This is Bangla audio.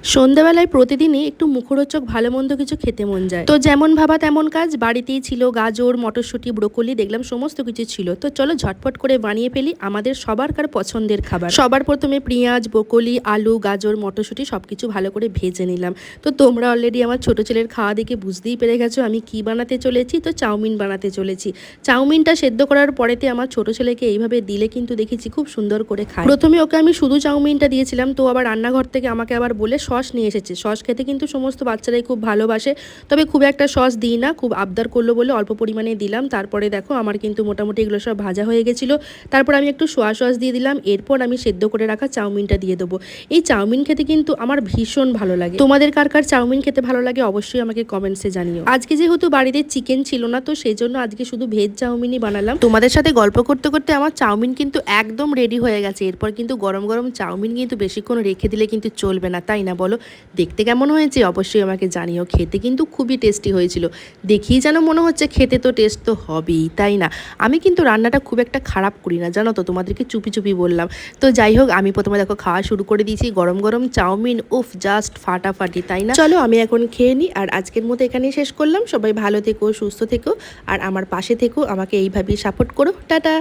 সন্ধ্যাবেলায় প্রতিদিনই একটু মুখরোচক ভালো মন্দ কিছু খেতে মন যায়। তো যেমন ভাবা তেমন কাজ, বাড়িতেই ছিল গাজর, মটরশুঁটি, ব্রোকলি, দেখলাম সমস্ত কিছু ছিল। তো চলো ঝটপট করে বানিয়ে ফেলি আমাদের সবারকার পছন্দের খাবার। সবার প্রথমে পেঁয়াজ, ব্রোকলি, আলু, গাজর, মটরশুঁটি সবকিছু ভালো করে ভেজে নিলাম। তো তোমরা অলরেডি আমার ছোট ছেলের খাওয়া দেখে বুঝতেই পেরে গেছো আমি কি বানাতে চলেছি। তো চাউমিন বানাতে চলেছি। চাউমিনটা সেদ্ধ করার পরেতে আমার ছোট ছেলেকে এইভাবে দিলে কিন্তু দেখেছি খুব সুন্দর করে খায়। প্রথমে ওকে আমি শুধু চাউমিনটা দিয়েছিলাম, তো আবার রান্নাঘর থেকে আমাকে আবার বলে সস নিয়ে এসেছে। সস খেতে কিন্তু সমস্ত বাচ্চারাই খুব ভালোবাসে, তবে খুব একটা সস দিই না, খুব আবদার করলো বলে অল্প পরিমাণে দিলাম। তারপরে দেখো আমার কিন্তু মোটামুটি এগুলো সব ভাজা হয়ে গেছিলো। তারপর আমি একটু সোয়া সস দিয়ে দিলাম। এরপর আমি সেদ্ধ করে রাখা চাউমিনটা দিয়ে দেবো। এই চাউমিন খেতে কিন্তু আমার ভীষণ ভালো লাগে। তোমাদের কার কার চাউমিন খেতে ভালো লাগে অবশ্যই আমাকে কমেন্টসে জানিও। আজকে যেহেতু বাড়িতে চিকেন ছিল না, তো সেই জন্য আজকে শুধু ভেজ চাউমিনই বানালাম। তোমাদের সাথে গল্প করতে করতে আমার চাউমিন কিন্তু একদম রেডি হয়ে গেছে। এরপর কিন্তু গরম গরম চাউমিন কিন্তু বেশিক্ষণ রেখে দিলে কিন্তু চলবে না, তাই না বলো? দেখতে কেমন হয়েছে অবশ্যই আমাকে জানিও। খেতে কিন্তু খুবই টেস্টি হয়েছিল। দেখেই যেন মনে হচ্ছে খেতে তো টেস্ট তো হবেই, তাই না? আমি কিন্তু রান্নাটা খুব একটা খারাপ করি না, জানো তো, তোমাদেরকে চুপি চুপি বললাম। তো যাই হোক, আমি প্রথমে দেখো খাওয়া শুরু করে দিয়েছি। গরম গরম চাউমিন, উফ, জাস্ট ফাটাফাটি, তাই না? চলো আমি এখন খেয়ে নিই। আর আজকের মতো এখানেই শেষ করলাম। সবাই ভালো থেকো, সুস্থ থেকো, আর আমার পাশে থেকো, আমাকে এইভাবেই সাপোর্ট করো। টাটা।